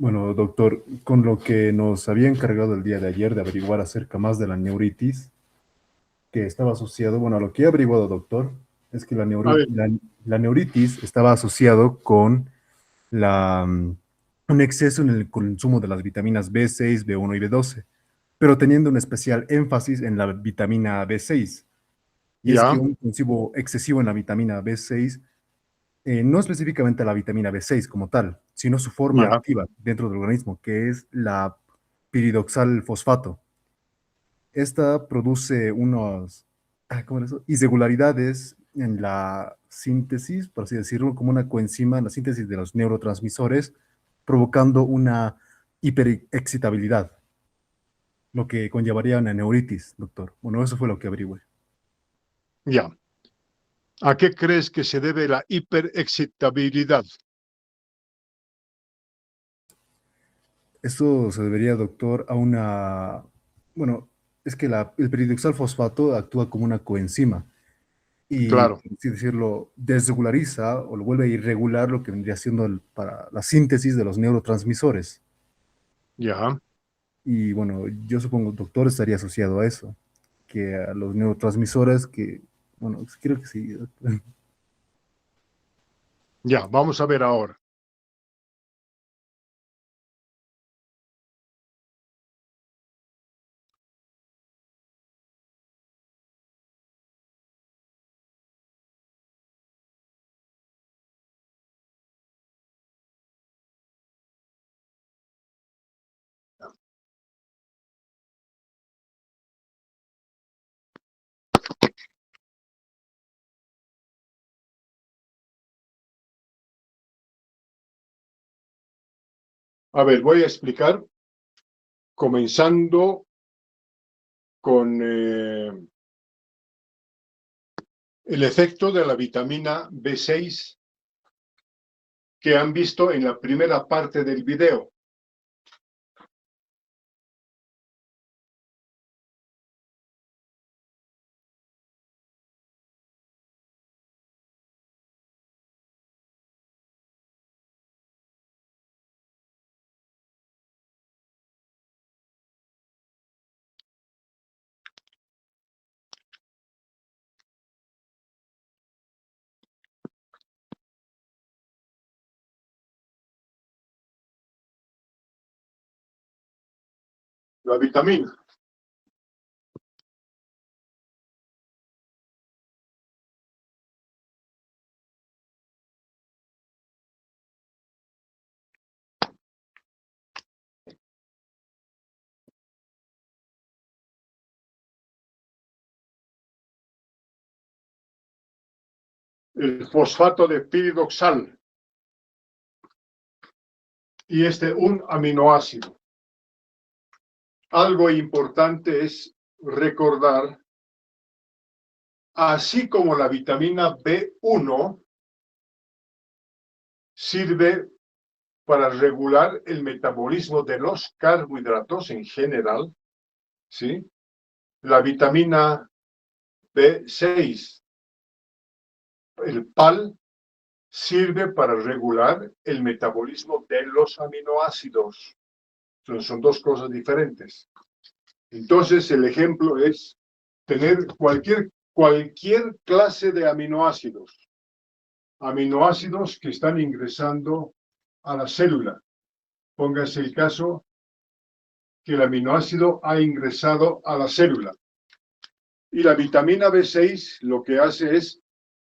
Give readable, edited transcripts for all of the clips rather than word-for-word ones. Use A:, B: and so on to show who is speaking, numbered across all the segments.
A: Bueno, doctor, con lo que nos había encargado el día de ayer de averiguar acerca más de la neuritis, que estaba asociado, bueno, a lo que he averiguado, doctor, es que
B: A ver,
A: la neuritis estaba asociado con un exceso en el consumo de las vitaminas B6, B1 y B12, pero teniendo un especial énfasis en la vitamina B6. Y es que
B: ya,
A: un consumo excesivo en la vitamina B6, no específicamente la vitamina B6 como tal, sino su forma
B: ya,
A: activa dentro del organismo, que es la piridoxal fosfato. Esta produce ¿cómo era eso? Irregularidades en la síntesis, por así decirlo, como una coenzima en la síntesis de los neurotransmisores, provocando una hiperexcitabilidad, lo que conllevaría una neuritis, doctor. Bueno, eso fue lo que averigüé.
B: ya. ¿A qué crees que se debe la hiperexcitabilidad?
A: Esto se debería, doctor, bueno, es que el piridoxal fosfato actúa como una coenzima y,
B: Claro,
A: por así decirlo, desregulariza o lo vuelve irregular lo que vendría siendo para la síntesis de los neurotransmisores.
B: ya,
A: Y bueno, yo supongo, doctor, estaría asociado a eso, que a los neurotransmisores que, bueno, creo que sí, doctor.
B: ya. Vamos a ver ahora. A ver, voy a explicar, comenzando con el efecto de la vitamina B6 que han visto en la primera parte del video. La vitamina. El fosfato de piridoxal y un aminoácido. Algo importante es recordar, así como la vitamina B1 sirve para regular el metabolismo de los carbohidratos en general, ¿sí? La vitamina B6, el PAL, sirve para regular el metabolismo de los aminoácidos. Entonces, son dos cosas diferentes. Entonces, el ejemplo es tener cualquier clase de aminoácidos. Aminoácidos que están ingresando a la célula. Póngase el caso que el aminoácido ha ingresado a la célula. Y la vitamina B6 lo que hace es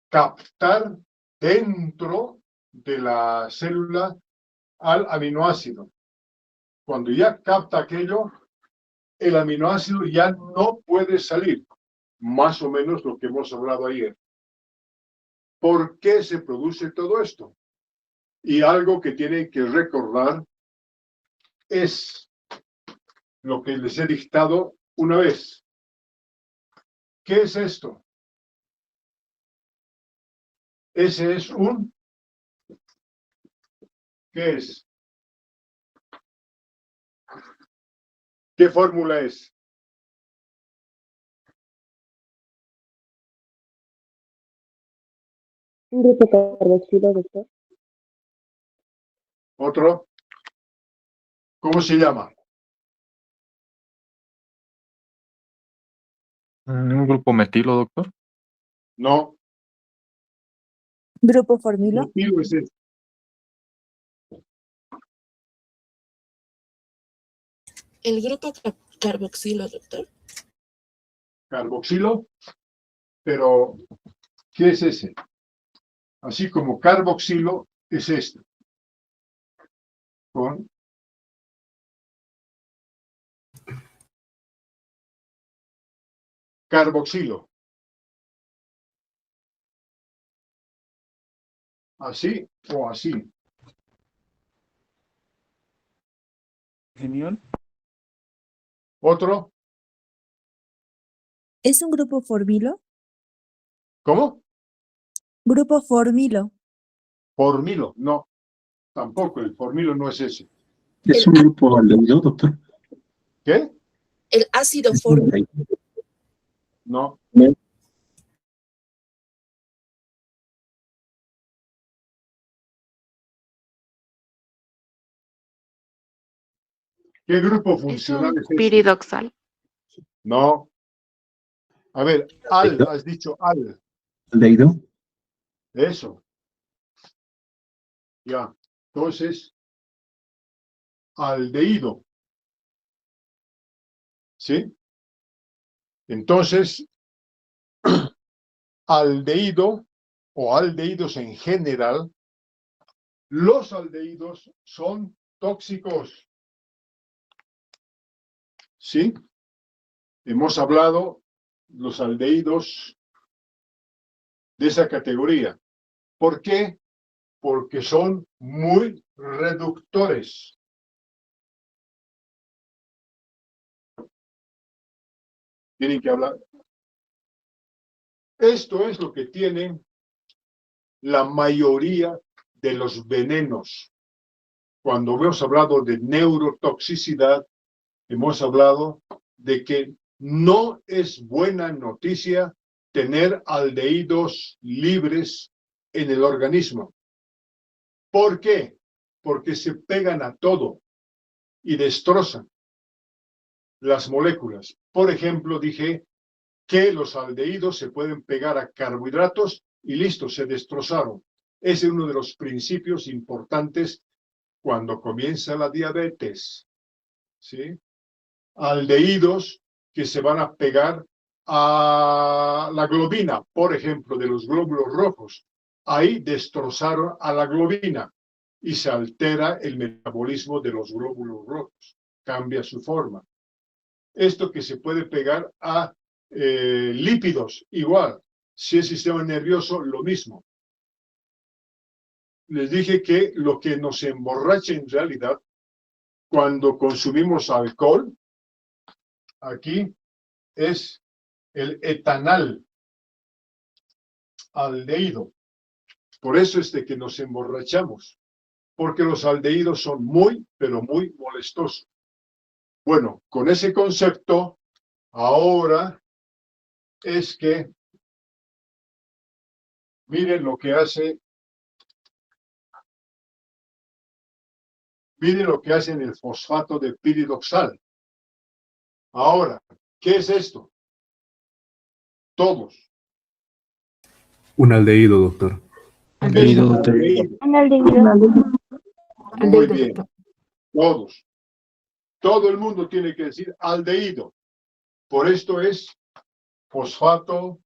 B: captar dentro de la célula al aminoácido. Cuando ya capta aquello, el aminoácido ya no puede salir. Más o menos lo que hemos hablado ayer. ¿Por qué se produce todo esto? Y algo que tienen que recordar es lo que les he dictado una vez. ¿Qué es esto? Ese es ¿qué es? ¿Qué fórmula es?
C: Un grupo carboxilo, doctor.
B: ¿Otro? ¿Cómo se llama?
C: ¿Un grupo metilo, doctor?
B: No,
D: Grupo formilo.
B: metilo es este.
E: El grupo carboxilo, doctor.
B: Carboxilo, pero ¿qué es ese? Así como carboxilo es este. Con carboxilo. Así o así.
F: Genial.
B: Otro.
D: ¿Es un grupo formilo?
B: ¿Cómo?
D: Grupo formilo.
B: Formilo. No, tampoco. El formilo no es ese.
G: ¿Es un grupo aldehído, doctor?
B: ¿Qué?
E: El ácido
G: ¿Es un
E: fórmico.
G: aldehído?
B: No. ¿Qué grupo
H: Es
B: funcional
H: un
B: es este?
H: piridoxal.
B: No. A ver, al, has dicho al.
G: ¿Aldehído?
B: Eso. Ya. Entonces, aldehído. ¿Sí? Entonces, aldehído o aldehídos en general, los aldehídos son tóxicos. ¿Sí? Hemos hablado los aldehídos de esa categoría. ¿Por qué? Porque son muy reductores. Tienen que hablar. Esto es lo que tienen la mayoría de los venenos. Cuando hemos hablado de neurotoxicidad, hemos hablado de que no es buena noticia tener aldehídos libres en el organismo. ¿Por qué? Porque se pegan a todo y destrozan las moléculas. Por ejemplo, dije que los aldehídos se pueden pegar a carbohidratos y listo, se destrozaron. Ese es uno de los principios importantes cuando comienza la diabetes. ¿Sí? Aldehídos que se van a pegar a la globina, por ejemplo, de los glóbulos rojos. Ahí destrozaron a la globina y se altera el metabolismo de los glóbulos rojos, cambia su forma. Esto que se puede pegar a lípidos, igual. Si es sistema nervioso, lo mismo. Les dije que lo que nos emborracha en realidad, cuando consumimos alcohol, aquí es el etanal aldehído. Por eso es de que nos emborrachamos, porque los aldehídos son muy, pero muy molestosos. Bueno, con ese concepto, ahora es que miren lo que hace, miren lo que hace en el fosfato de piridoxal. Ahora, ¿qué es esto? Todos.
A: Un aldehído, doctor.
G: Aldehído, doctor.
B: Aldehído. Muy
E: Aldehído,
B: bien.
E: doctor.
B: Todos. Todo el mundo tiene que decir aldehído. Por esto es fosfato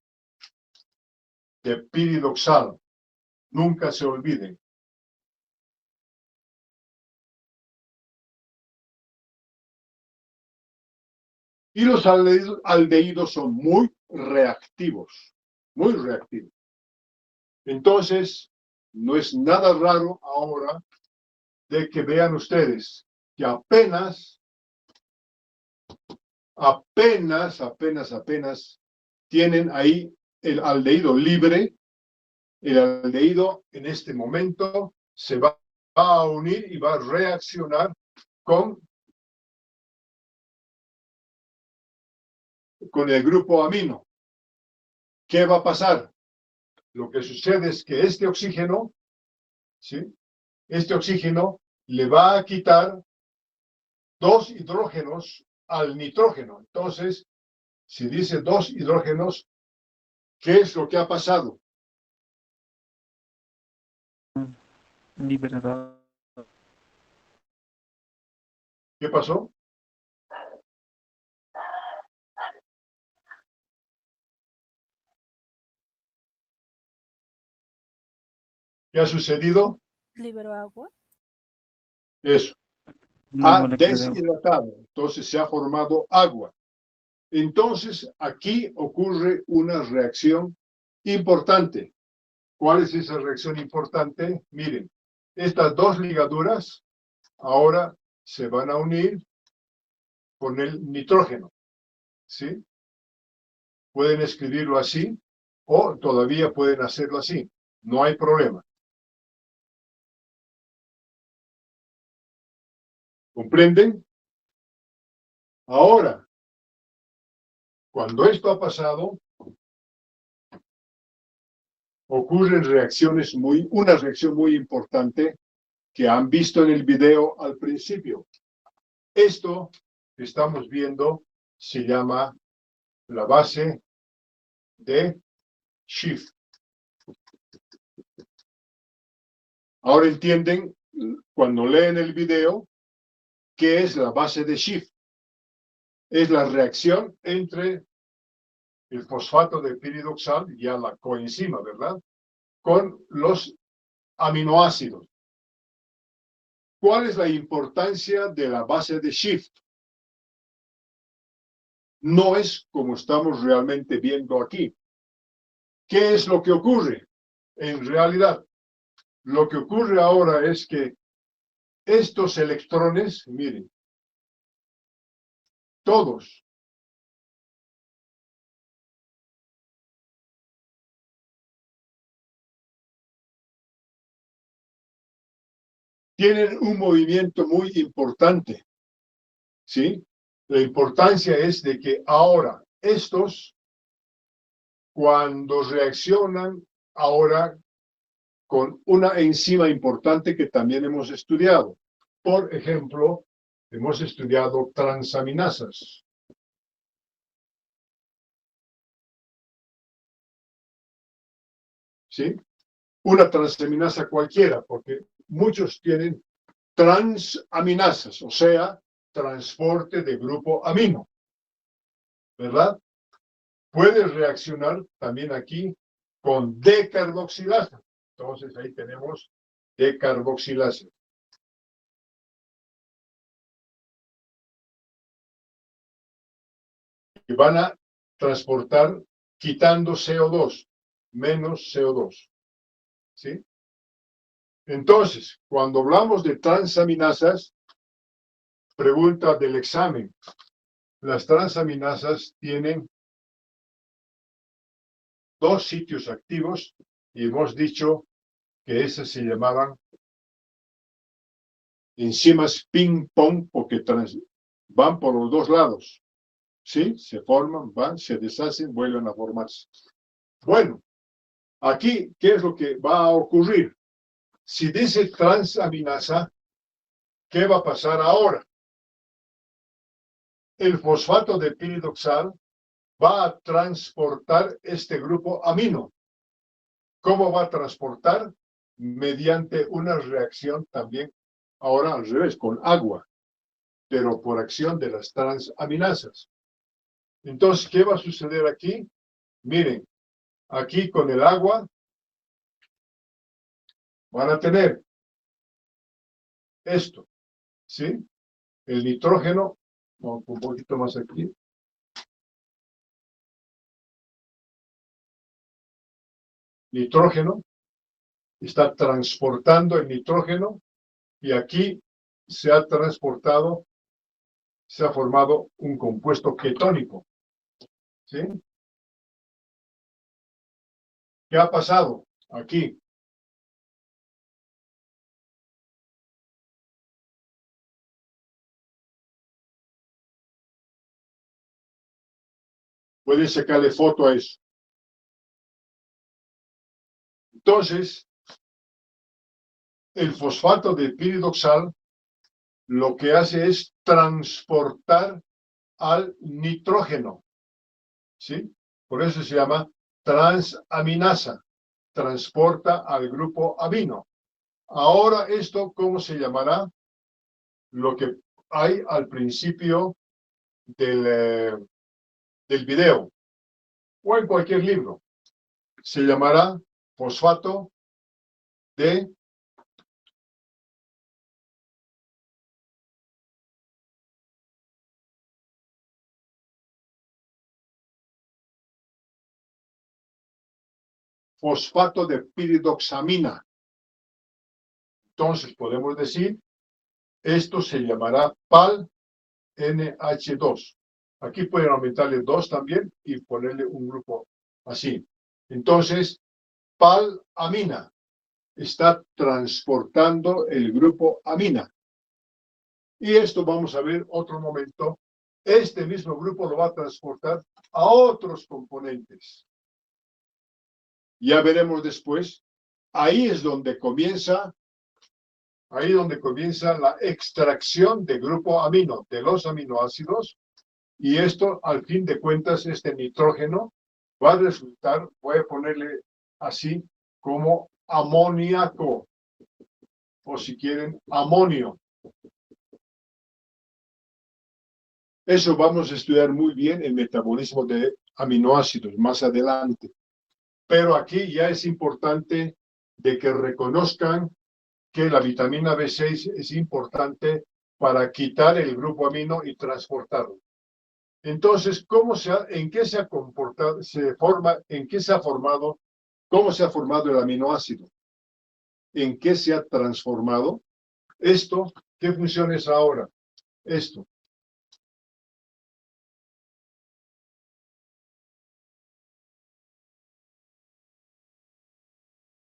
B: de piridoxal. Nunca se olviden. Y los aldehídos son muy reactivos. Muy reactivos. Entonces, no es nada raro ahora de que vean ustedes que apenas tienen ahí el aldehído libre. El aldehído en este momento se va a unir y va a reaccionar con el grupo amino. ¿Qué va a pasar? Lo que sucede es que este oxígeno, ¿sí? Este oxígeno le va a quitar 2 hidrógenos al nitrógeno. Entonces, si dice 2 hidrógenos, ¿qué es lo que ha pasado?
F: Liberado.
B: ¿Qué pasó? ¿Qué ha sucedido?
D: ¿Liberó agua?
B: Eso.
F: Una
B: Ha
F: molécula de agua.
B: deshidratado. Entonces se ha formado agua. Entonces, aquí ocurre una reacción importante. ¿Cuál es esa reacción importante? Miren, estas dos ligaduras ahora se van a unir con el nitrógeno. ¿Sí? Pueden escribirlo así o todavía pueden hacerlo así. No hay problema. ¿Comprenden? Ahora, cuando esto ha pasado, ocurren una reacción muy importante que han visto en el video al principio. Esto que estamos viendo se llama la base de Schiff. Ahora entienden, cuando leen el video, qué es la base de Schiff. Es la reacción entre el fosfato de piridoxal, ya la coenzima, ¿verdad?, con los aminoácidos. ¿Cuál es la importancia de la base de Schiff? No es como estamos realmente viendo aquí. ¿Qué es lo que ocurre? En realidad, lo que ocurre ahora es que estos electrones, miren, todos tienen un movimiento muy importante, ¿sí? La importancia es de que ahora estos, cuando reaccionan ahora con una enzima importante que también hemos estudiado. Por ejemplo, hemos estudiado transaminasas. ¿Sí? Una transaminasa cualquiera, porque muchos tienen transaminasas, o sea, transporte de grupo amino, ¿verdad? Puede reaccionar también aquí con decarboxilasa. Entonces ahí tenemos decarboxilasa. Y van a transportar quitando CO2, menos CO2. ¿Sí? Entonces, cuando hablamos de transaminasas, pregunta del examen. Las transaminasas tienen dos sitios activos y hemos dicho que esas se llamaban enzimas ping-pong porque van por los dos lados. ¿Sí? Se forman, van, se deshacen, vuelven a formarse. Bueno, aquí, ¿qué es lo que va a ocurrir? Si dice transaminasa, ¿qué va a pasar ahora? El fosfato de piridoxal va a transportar este grupo amino. ¿Cómo va a transportar? Mediante una reacción también, ahora al revés, con agua, pero por acción de las transaminasas. Entonces, ¿qué va a suceder aquí? Miren, aquí con el agua van a tener esto, ¿sí? El nitrógeno, vamos un poquito más aquí. Nitrógeno, está transportando el nitrógeno y aquí se ha transportado, se ha formado un compuesto ketónico, ¿sí? ¿Qué ha pasado aquí? Pueden sacarle foto a eso. Entonces, el fosfato de piridoxal lo que hace es transportar al nitrógeno, ¿sí? Por eso se llama transaminasa, transporta al grupo amino. Ahora esto, ¿cómo se llamará? Lo que hay al principio del video o en cualquier libro. Se llamará fosfato de piridoxamina. Entonces podemos decir, esto se llamará PAL-NH2. Aquí pueden aumentarle 2 también y ponerle un grupo así. Entonces, PAL-amina está transportando el grupo amina. Y esto vamos a ver otro momento. Este mismo grupo lo va a transportar a otros componentes. Ya veremos después. Ahí es donde comienza la extracción de grupo amino, de los aminoácidos. Y esto, al fin de cuentas, este nitrógeno va a resultar, voy a ponerle así, como amoníaco. O si quieren, amonio. Eso vamos a estudiar muy bien el metabolismo de aminoácidos más adelante. Pero aquí ya es importante de que reconozcan que la vitamina B6 es importante para quitar el grupo amino y transportarlo. Entonces, ¿en qué se ha comportado, en qué se ha formado, cómo se ha formado el aminoácido? ¿En qué se ha transformado? Esto, ¿qué función es ahora? Esto.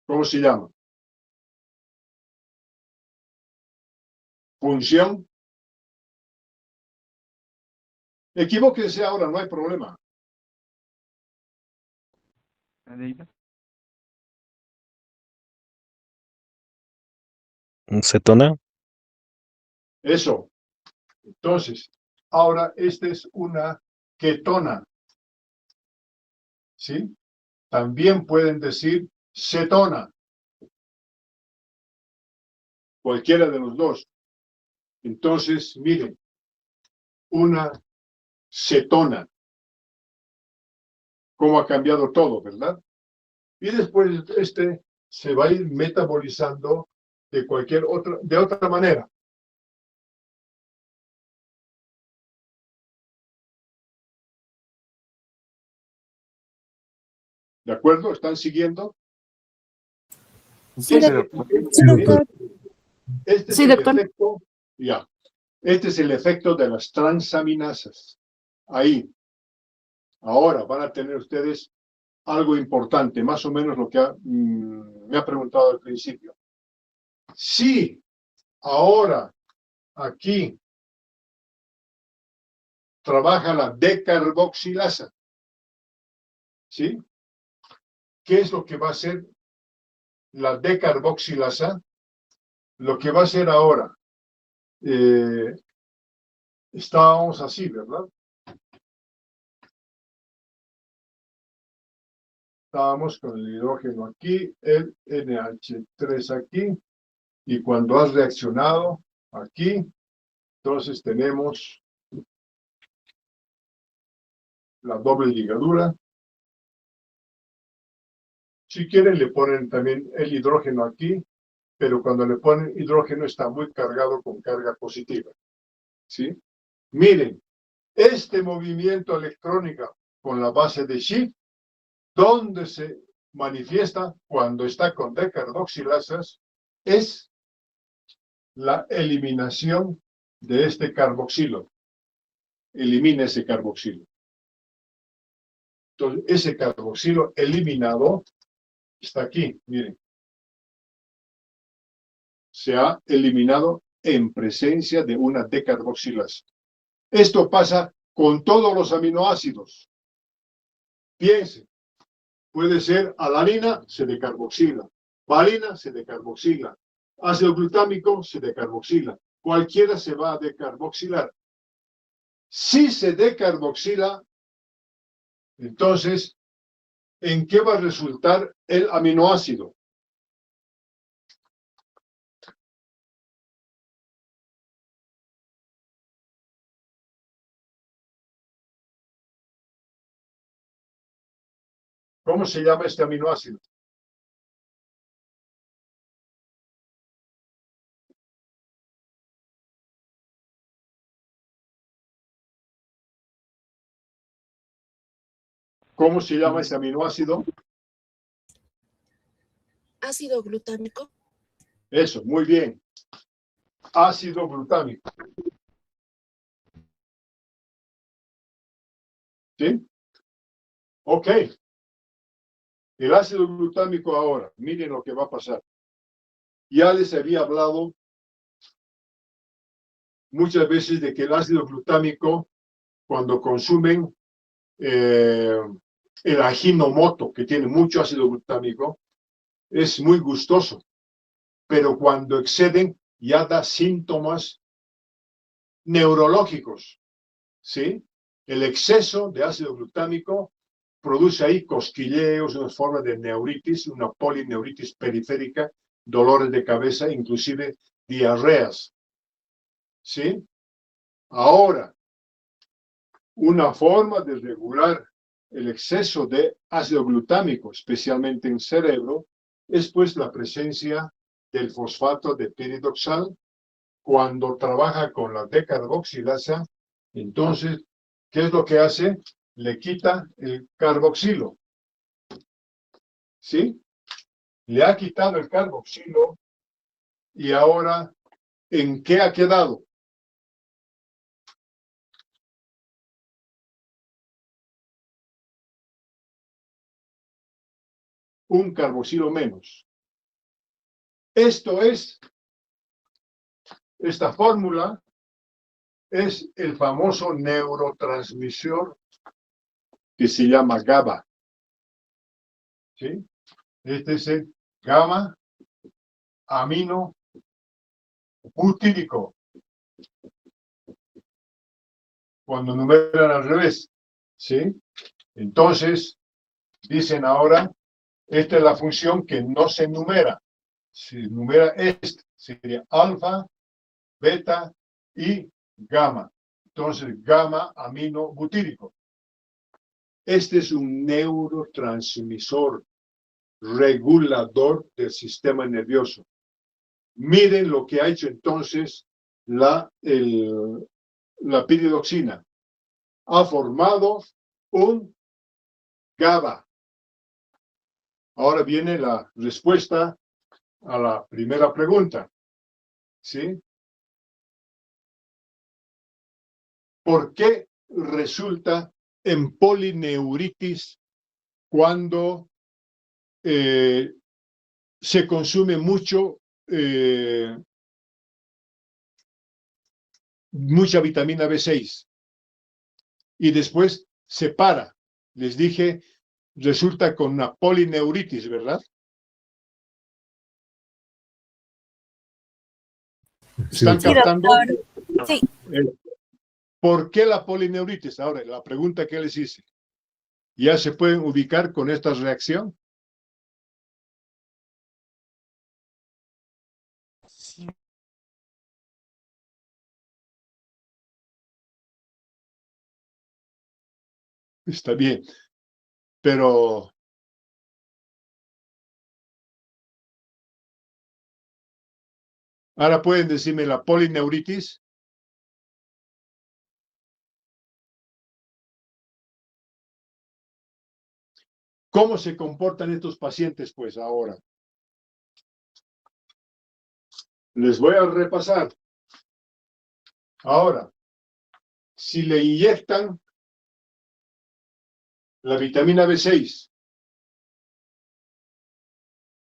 B: ¿Cómo se llama? Función. Equivóquense ahora, no hay problema.
F: ¿Cetona?
B: Eso. Entonces, ahora esta es una ketona. ¿Sí? También pueden decir cetona. Cualquiera de los dos. Entonces, miren, una cetona. Cómo ha cambiado todo, ¿verdad? Y después se va a ir metabolizando de otra manera. ¿De acuerdo? ¿Están siguiendo?
E: Sí,
C: doctor.
D: Sí, doctor.
B: Este es
E: Sí,
B: el
E: doctor.
B: efecto, ya. Este es el efecto de las transaminasas. Ahí. Ahora van a tener ustedes algo importante, más o menos lo que me ha preguntado al principio. Si ahora aquí trabaja la decarboxilasa, ¿sí? ¿Qué es lo que va a hacer la decarboxilasa? Lo que va a hacer ahora, estábamos así, ¿verdad? Estábamos con el hidrógeno aquí, el NH3 aquí, y cuando has reaccionado aquí, entonces tenemos la doble ligadura. Si quieren le ponen también el hidrógeno aquí, pero cuando le ponen hidrógeno está muy cargado con carga positiva. ¿Sí? Miren, este movimiento electrónico con la base de Shift, donde se manifiesta cuando está con decarboxilasas, es la eliminación de este carboxilo. Elimina ese carboxilo. Entonces, ese carboxilo eliminado está aquí, miren. Se ha eliminado en presencia de una decarboxilasa. Esto pasa con todos los aminoácidos. Piensen, puede ser alanina, se decarboxila. Valina, se decarboxila. Ácido glutámico, se decarboxila. cualquiera se va a decarboxilar. Si se decarboxila, entonces, ¿en qué va a resultar el aminoácido? ¿Cómo se llama este aminoácido? ¿Cómo se llama ese aminoácido?
F: Ácido glutámico.
B: Eso, muy bien. Ácido glutámico. ¿Sí? Ok. El ácido glutámico ahora, miren lo que va a pasar. Ya les había hablado muchas veces de que el ácido glutámico, cuando consumen el Ajinomoto, que tiene mucho ácido glutámico, es muy gustoso, pero cuando exceden ya da síntomas neurológicos, ¿sí? El exceso de ácido glutámico produce ahí cosquilleos, una forma de neuritis, una polineuritis periférica, dolores de cabeza, inclusive diarreas, ¿sí? Ahora, una forma de regular el exceso de ácido glutámico, especialmente en cerebro, es pues la presencia del fosfato de piridoxal. Cuando trabaja con la decarboxilasa, entonces, ¿qué es lo que hace? Le quita el carboxilo. ¿Sí? Le ha quitado el carboxilo y ahora, ¿en qué ha quedado? Un carboxilo menos. Esta fórmula es el famoso neurotransmisor que se llama GABA. ¿Sí? Este es el gamma amino butírico. Cuando numeran al revés. ¿Sí? Entonces, dicen ahora, esta es la función que no se numera. Se numera esta. Sería alfa, beta y gamma. Entonces, gamma amino butírico. Este es un neurotransmisor regulador del sistema nervioso. Miren lo que ha hecho entonces la piridoxina. Ha formado un GABA. Ahora viene la respuesta a la primera pregunta. ¿Sí? ¿Por qué resulta en polineuritis cuando se consume mucha vitamina B6 y después se para? Les dije, resulta con una polineuritis, ¿verdad? ¿Están
D: Sí,
B: captando?
D: doctor. Sí.
B: ¿Por qué la polineuritis? Ahora, la pregunta que les hice. ¿Ya se pueden ubicar con esta reacción? Está bien, pero ahora pueden decirme la polineuritis. ¿Cómo se comportan estos pacientes, pues, ahora? Les voy a repasar. Ahora, si le inyectan la vitamina B6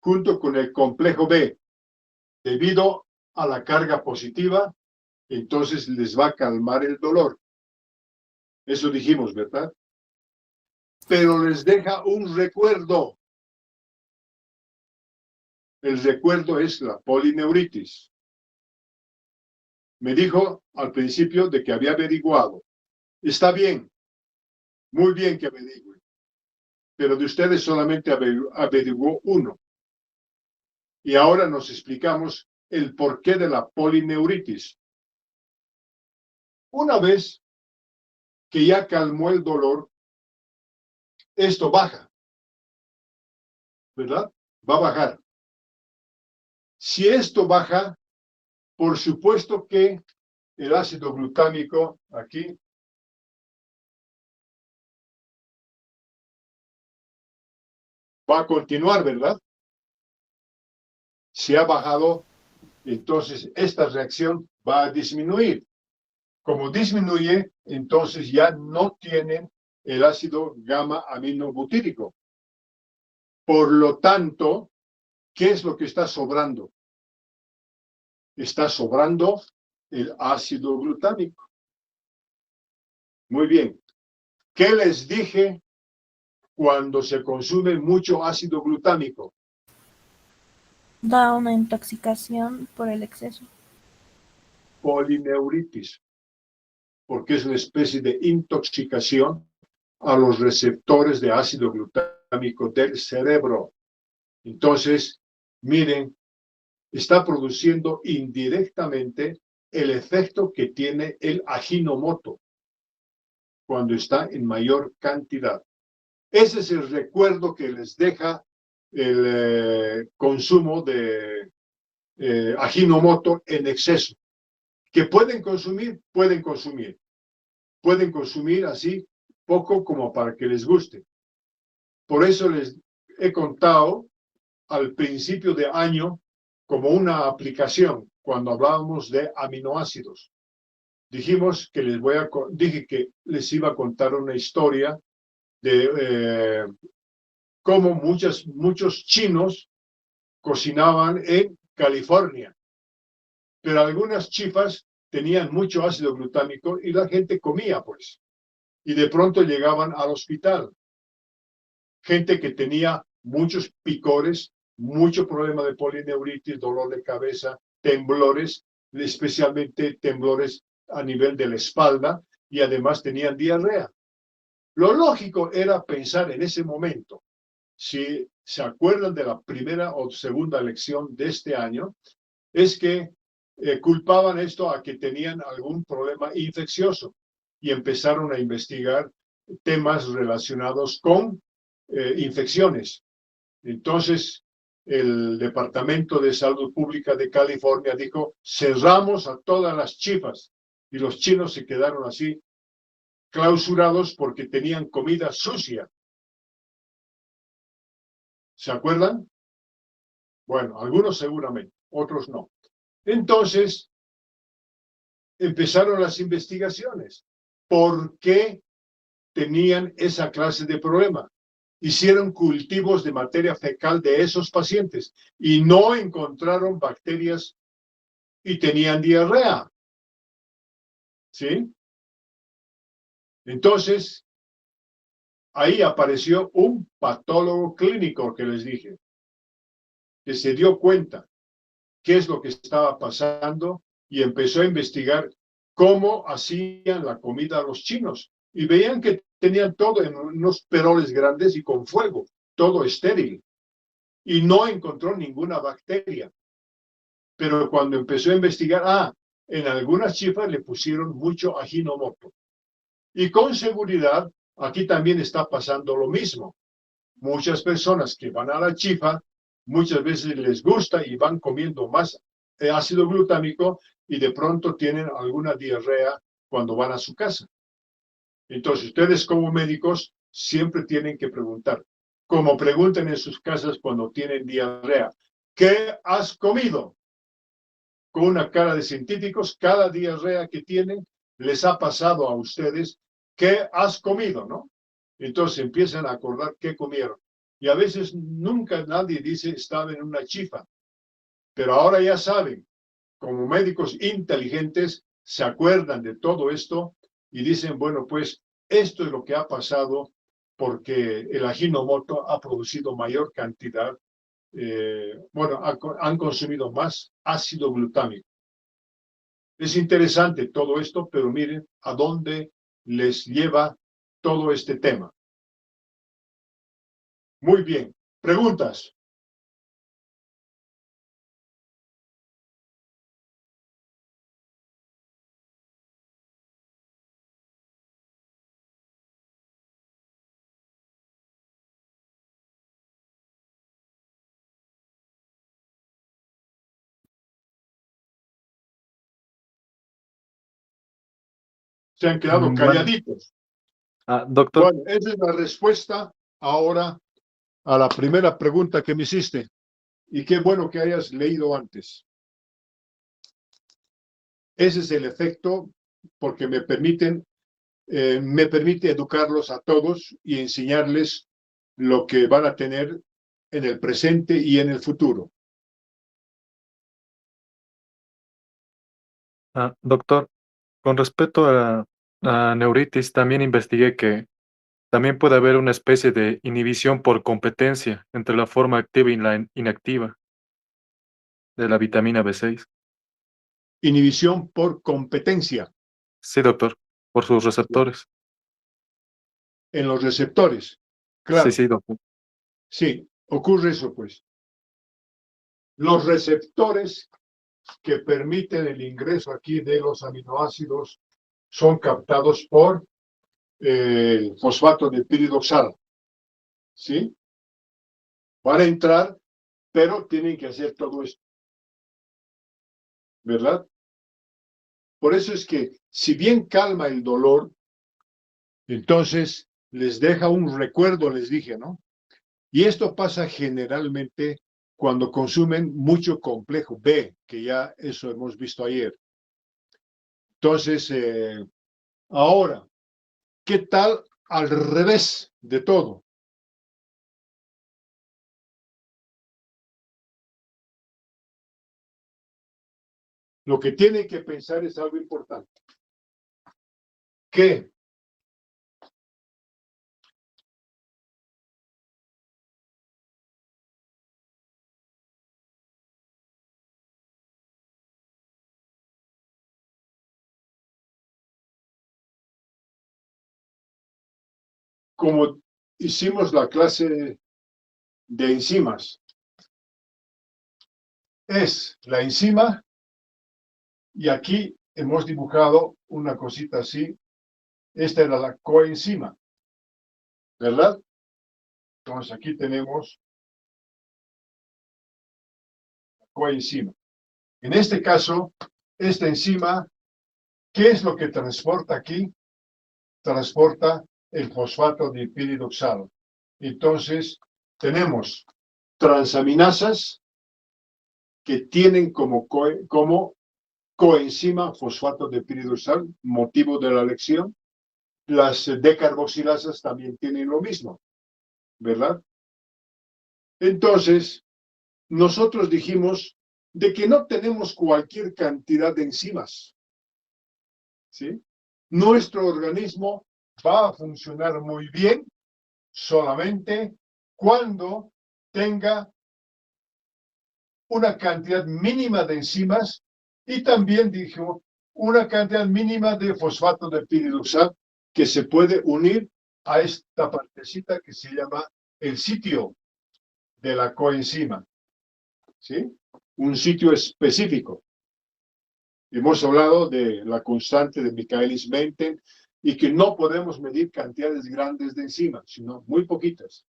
B: junto con el complejo B, debido a la carga positiva, entonces les va a calmar el dolor. Eso dijimos, ¿verdad? Pero les deja un recuerdo. El recuerdo es la polineuritis. Me dijo al principio de que había averiguado. Está bien, muy bien que averigüe, pero de ustedes solamente averiguó uno. Y ahora nos explicamos el porqué de la polineuritis. Una vez que ya calmó el dolor, esto baja, ¿verdad? Va a bajar. Si esto baja, por supuesto que el ácido glutámico aquí va a continuar, ¿verdad? Si ha bajado, entonces esta reacción va a disminuir. Como disminuye, entonces ya no tienen el ácido gamma aminobutírico. Por lo tanto, ¿qué es lo que está sobrando? Está sobrando el ácido glutámico. Muy bien. ¿Qué les dije cuando se consume mucho ácido glutámico?
H: Da una intoxicación por el exceso.
B: Polineuritis, porque es una especie de intoxicación a los receptores de ácido glutámico del cerebro. Entonces, miren, está produciendo indirectamente el efecto que tiene el Ajinomoto cuando está en mayor cantidad. Ese es el recuerdo que les deja el consumo de Ajinomoto en exceso. Que pueden consumir, pueden consumir. Pueden consumir así poco como para que les guste. Por eso les he contado al principio de año como una aplicación cuando hablábamos de aminoácidos. Dijimos que dije que les iba a contar una historia de cómo muchos chinos cocinaban en California, pero algunas chifas tenían mucho ácido glutámico y la gente comía, pues. Y de pronto llegaban al hospital. Gente que tenía muchos picores, mucho problema de polineuritis, dolor de cabeza, temblores, especialmente temblores a nivel de la espalda, y además tenían diarrea. Lo lógico era pensar en ese momento, si se acuerdan de la primera o segunda lección de este año, es que culpaban esto a que tenían algún problema infeccioso y empezaron a investigar temas relacionados con infecciones. Entonces, el Departamento de Salud Pública de California dijo, cerramos a todas las chifas, y los chinos se quedaron así clausurados porque tenían comida sucia. ¿Se acuerdan? Bueno, algunos seguramente, otros no. Entonces, empezaron las investigaciones. ¿Por qué tenían esa clase de problema? Hicieron cultivos de materia fecal de esos pacientes y no encontraron bacterias y tenían diarrea. ¿Sí? Entonces, ahí apareció un patólogo clínico que les dije, que se dio cuenta qué es lo que estaba pasando y empezó a investigar cómo hacían la comida los chinos. Y veían que tenían todo en unos peroles grandes y con fuego, todo estéril. Y no encontró ninguna bacteria. Pero cuando empezó a investigar, en algunas chifas le pusieron mucho Ajinomoto. Y con seguridad, aquí también está pasando lo mismo. Muchas personas que van a la chifa, muchas veces les gusta y van comiendo más ácido glutámico y de pronto tienen alguna diarrea cuando van a su casa. Entonces, ustedes como médicos siempre tienen que preguntar, como pregunten en sus casas cuando tienen diarrea, ¿qué has comido? Con una cara de científicos, cada diarrea que tienen les ha pasado a ustedes, ¿qué has comido? ¿No? Entonces empiezan a acordar qué comieron. Y a veces nunca nadie dice estaba en una chifa. Pero ahora ya saben, como médicos inteligentes, se acuerdan de todo esto y dicen, bueno, pues esto es lo que ha pasado porque el Ajinomoto ha producido mayor cantidad, han consumido más ácido glutámico. Es interesante todo esto, pero miren a dónde les lleva todo este tema. Muy bien. ¿Preguntas? Se han quedado
C: Bueno.
B: calladitos.
C: Doctor,
B: Bueno, esa es la respuesta ahora a la primera pregunta que me hiciste. Y qué bueno que hayas leído antes. Ese es el efecto, porque me permite educarlos a todos y enseñarles lo que van a tener en el presente y en el futuro.
C: doctor, con respecto a la neuritis, también investigué que también puede haber una especie de inhibición por competencia entre la forma activa y la inactiva de la vitamina B6.
B: Inhibición por competencia
C: Sí, doctor, por sus receptores.
B: en los receptores. Claro,
C: Sí, doctor.
B: sí, ocurre eso, pues. Los receptores que permiten el ingreso aquí de los aminoácidos son captados por el fosfato de piridoxal. ¿Sí? Van a entrar, pero tienen que hacer todo esto. ¿Verdad? Por eso es que, si bien calma el dolor, entonces les deja un recuerdo, les dije, ¿no? Y esto pasa generalmente cuando consumen mucho complejo B, que ya eso hemos visto ayer. Entonces, ahora, ¿qué tal al revés de todo? Lo que tienen que pensar es algo importante. Que como hicimos la clase de enzimas, es la enzima y aquí hemos dibujado una cosita así. Esta era la coenzima, ¿verdad? Entonces aquí tenemos la coenzima. En este caso, esta enzima, ¿qué es lo que transporta aquí? Transporta el fosfato de piridoxal. Entonces, tenemos transaminasas que tienen como coenzima fosfato de piridoxal, motivo de la lección. Las decarboxilasas también tienen lo mismo, ¿verdad? Entonces, nosotros dijimos de que no tenemos cualquier cantidad de enzimas, ¿sí? Nuestro organismo va a funcionar muy bien solamente cuando tenga una cantidad mínima de enzimas y también dijo una cantidad mínima de fosfato de piridoxal que se puede unir a esta partecita que se llama el sitio de la coenzima, ¿sí? Un sitio específico. Hemos hablado de la constante de Michaelis-Menten y que no podemos medir cantidades grandes de enzimas, sino muy poquitas.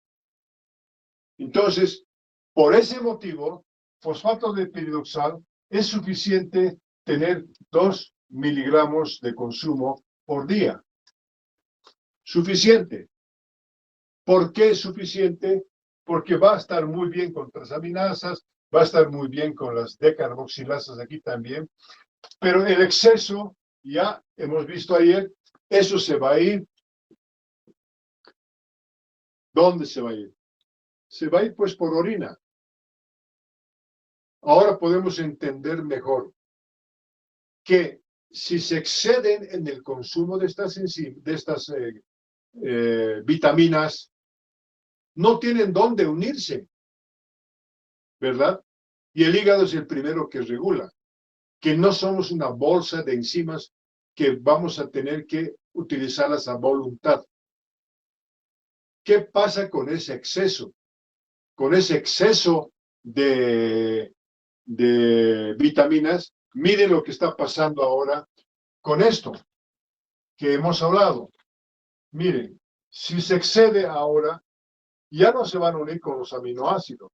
B: Entonces, por ese motivo, fosfato de piridoxal es suficiente tener 2 miligramos de consumo por día. Suficiente. ¿Por qué es suficiente? Porque va a estar muy bien con transaminasas, va a estar muy bien con las decarboxilasas aquí también, pero el exceso, ya hemos visto ayer, eso se va a ir. ¿Dónde se va a ir? Se va a ir pues por orina. Ahora podemos entender mejor que si se exceden en el consumo de estas vitaminas, no tienen dónde unirse, ¿verdad? Y el hígado es el primero que regula. que no somos una bolsa de enzimas que vamos a tener que utilizarlas a voluntad. ¿Qué pasa con ese exceso? Con ese exceso de vitaminas, miren lo que está pasando ahora con esto que hemos hablado. Miren, si se excede ahora, ya no se van a unir con los aminoácidos.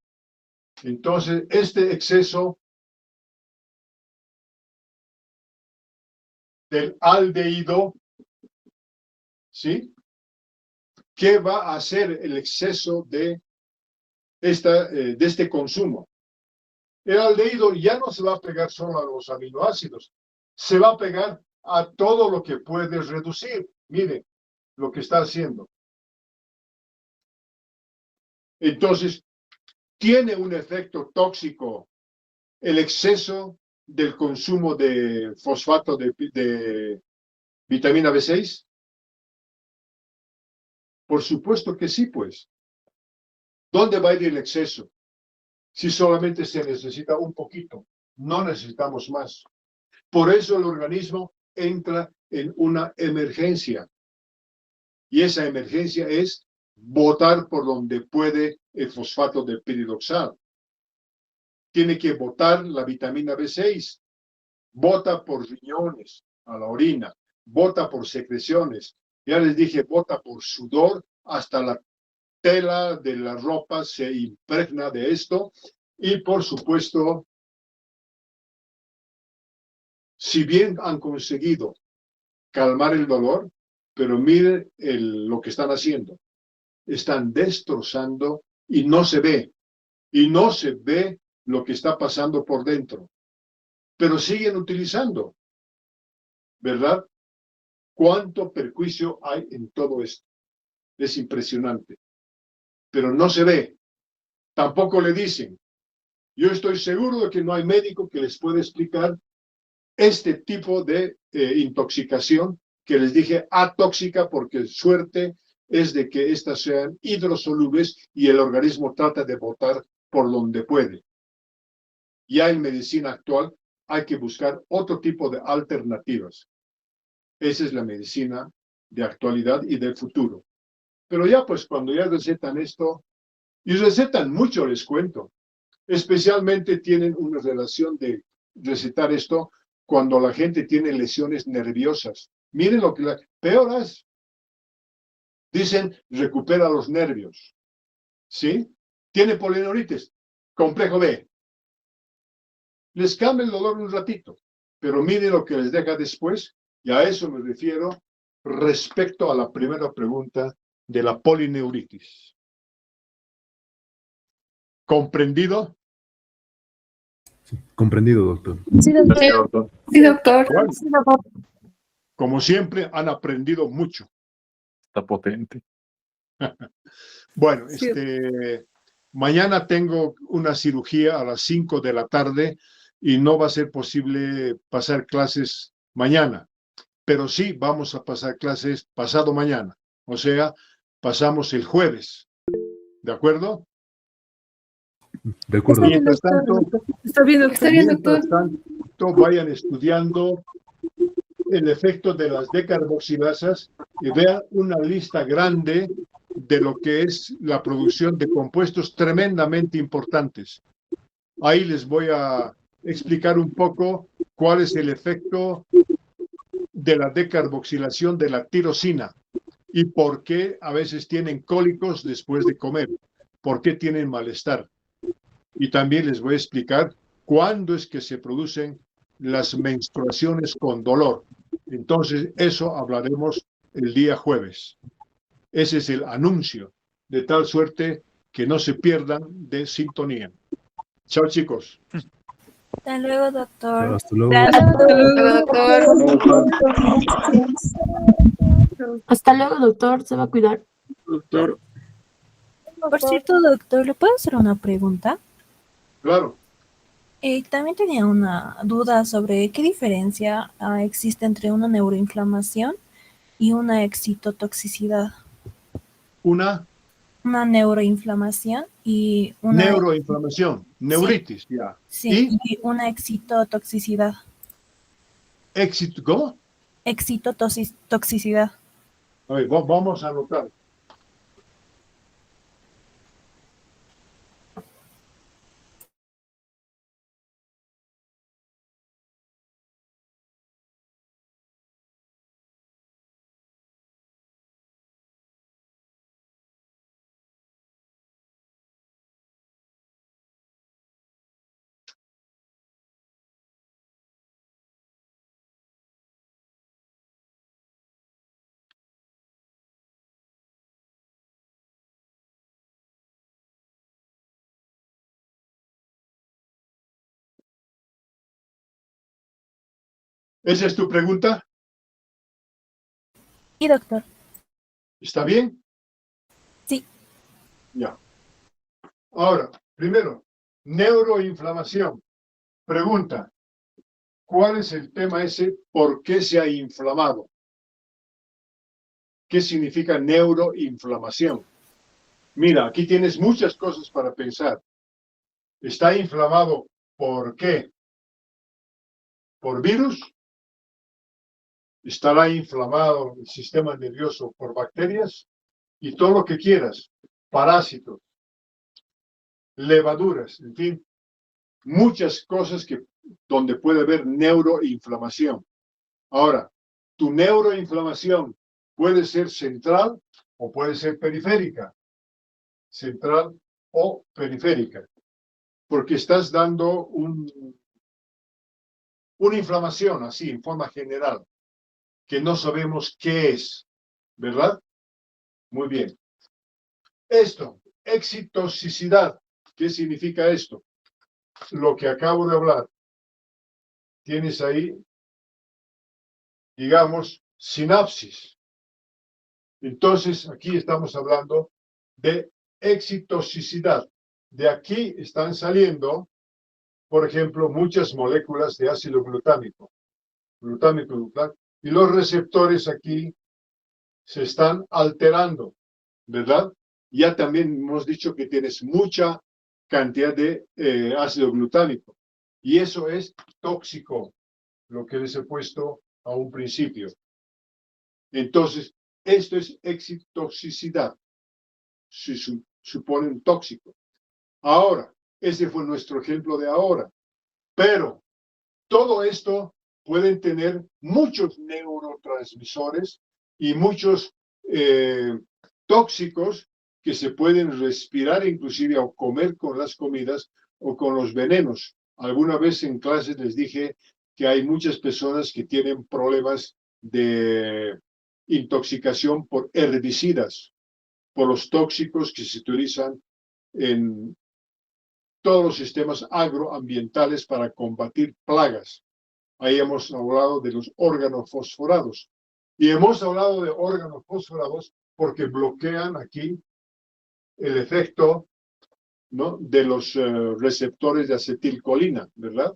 B: Entonces, este exceso del aldehído, ¿sí? ¿Qué va a hacer el exceso de este consumo? El aldehído ya no se va a pegar solo a los aminoácidos, se va a pegar a todo lo que puede reducir. Miren lo que está haciendo. Entonces, tiene un efecto tóxico el exceso del consumo de fosfato de vitamina B6. Por supuesto que sí, pues. ¿Dónde va a ir el exceso? Si solamente se necesita un poquito, no necesitamos más. Por eso el organismo entra en una emergencia. Y esa emergencia es botar por donde puede el fosfato de piridoxal. Tiene que botar la vitamina B6. Bota por riñones, a la orina. Bota por secreciones. Ya les dije, bota por sudor, hasta la tela de la ropa se impregna de esto. Y por supuesto, si bien han conseguido calmar el dolor, pero miren lo que están haciendo. Están destrozando y no se ve. Y no se ve lo que está pasando por dentro. Pero siguen utilizando. ¿Verdad? ¿Cuánto perjuicio hay en todo esto? Es impresionante. Pero no se ve. Tampoco le dicen. Yo estoy seguro de que no hay médico que les pueda explicar este tipo de intoxicación que les dije atóxica, porque suerte es de que estas sean hidrosolubles y el organismo trata de botar por donde puede. Ya en medicina actual hay que buscar otro tipo de alternativas. Esa es la medicina de actualidad y del futuro. Pero ya pues cuando ya recetan esto, y recetan mucho, les cuento, especialmente tienen una relación de recetar esto cuando la gente tiene lesiones nerviosas. Miren lo que peor es. Dicen, recupera los nervios. ¿Sí? Tiene polineuritis, complejo B. Les cambia el dolor un ratito, pero miren lo que les deja después, y a eso me refiero respecto a la primera pregunta de la polineuritis. ¿Comprendido?
A: Comprendido, doctor.
D: Sí, doctor.
C: Gracias, doctor.
E: Sí, doctor.
B: Bueno,
H: Sí, doctor.
B: como siempre, han aprendido mucho.
C: Está potente.
B: Bueno,
E: Sí.
B: mañana tengo una cirugía a las 5 de la tarde y no va a ser posible pasar clases mañana, pero sí vamos a pasar clases pasado mañana, o sea, pasamos el jueves, ¿de acuerdo?
A: De acuerdo.
B: Mientras tanto,
E: Está bien, doctor. Está bien, doctor.
B: mientras tanto, vayan estudiando el efecto de las decarboxilasas y vean una lista grande de lo que es la producción de compuestos tremendamente importantes. Ahí les voy a explicar un poco cuál es el efecto de la decarboxilación de la tirosina y por qué a veces tienen cólicos después de comer, por qué tienen malestar. Y también les voy a explicar cuándo es que se producen las menstruaciones con dolor. Entonces, eso hablaremos el día jueves. Ese es el anuncio, de tal suerte que no se pierdan de sintonía. Chao, chicos.
H: Hasta luego, doctor.
A: Hasta luego.
E: Hasta luego, doctor.
I: Hasta luego, doctor. Se va a cuidar.
G: Doctor,
H: Por cierto, doctor, ¿le puedo hacer una pregunta?
B: Claro.
H: También tenía una duda sobre qué diferencia existe entre una neuroinflamación y una excitotoxicidad.
B: Una
H: Una neuroinflamación y una...
B: neuroinflamación, neuritis, ya.
H: Sí,
B: ¿Y?
H: y una excitotoxicidad.
B: Éxito, ¿cómo?
H: Excitotoxicidad.
B: A ver, vamos a anotar. ¿Esa es tu pregunta?
H: Y doctor,
B: ¿Está bien?
H: Sí.
B: Ya. Ahora, primero, neuroinflamación. Pregunta, ¿cuál es el tema ese? ¿Por qué se ha inflamado? ¿Qué significa neuroinflamación? Mira, aquí tienes muchas cosas para pensar. ¿Está inflamado por qué? ¿Por virus? ¿Estará inflamado el sistema nervioso por bacterias? Y todo lo que quieras. Parásitos, levaduras, en fin, muchas cosas donde puede haber neuroinflamación. Ahora, tu neuroinflamación puede ser central o puede ser periférica. Central o periférica. Porque estás dando una inflamación así, en forma general, que no sabemos qué es, ¿verdad? Muy bien. Esto, excitotoxicidad. ¿Qué significa esto? Lo que acabo de hablar. Tienes ahí, digamos, sinapsis. Entonces, aquí estamos hablando de excitotoxicidad. De aquí están saliendo, por ejemplo, muchas moléculas de ácido glutámico. Y los receptores aquí se están alterando, ¿verdad? Ya también hemos dicho que tienes mucha cantidad de ácido glutámico. Y eso es tóxico, lo que les he puesto a un principio. Entonces, esto es excitotoxicidad. Se supone un tóxico. Ahora, ese fue nuestro ejemplo de ahora. Pero todo esto pueden tener muchos neurotransmisores y muchos tóxicos que se pueden respirar inclusive o comer con las comidas o con los venenos. Alguna vez en clases les dije que hay muchas personas que tienen problemas de intoxicación por herbicidas, por los tóxicos que se utilizan en todos los sistemas agroambientales para combatir plagas. Ahí hemos hablado de los órganos fosforados. Y hemos hablado de órganos fosforados porque bloquean aquí el efecto, ¿no?, de los receptores de acetilcolina, ¿verdad?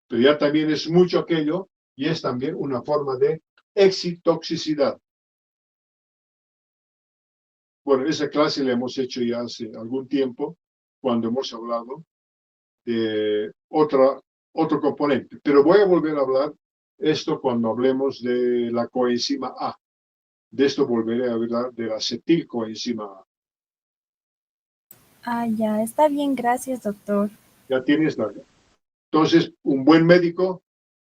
B: Pero ya también es mucho aquello y es también una forma de excitotoxicidad. Bueno, esa clase la hemos hecho ya hace algún tiempo, cuando hemos hablado de otro componente. Pero voy a volver a hablar esto cuando hablemos de la coenzima A. De esto volveré a hablar de la acetilcoenzima A.
H: Ah, ya, está bien, gracias, doctor.
B: Ya tienes la... Entonces, un buen médico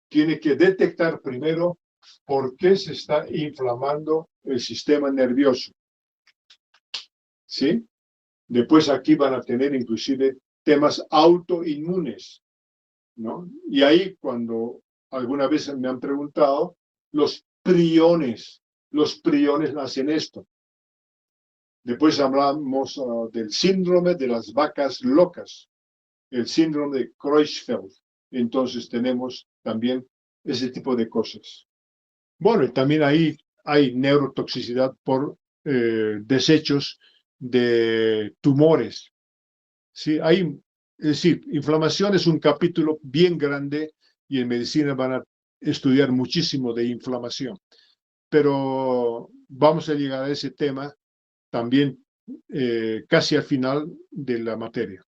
B: tiene que detectar primero por qué se está inflamando el sistema nervioso. ¿Sí? Después aquí van a tener inclusive temas autoinmunes, ¿no? Y ahí cuando alguna vez me han preguntado, los priones hacen esto. Después hablamos del síndrome de las vacas locas, el síndrome de Creutzfeldt. Entonces tenemos también ese tipo de cosas. Bueno, y también ahí hay neurotoxicidad por desechos de tumores. Sí, es decir, inflamación es un capítulo bien grande y en medicina van a estudiar muchísimo de inflamación. Pero vamos a llegar a ese tema también casi al final de la materia.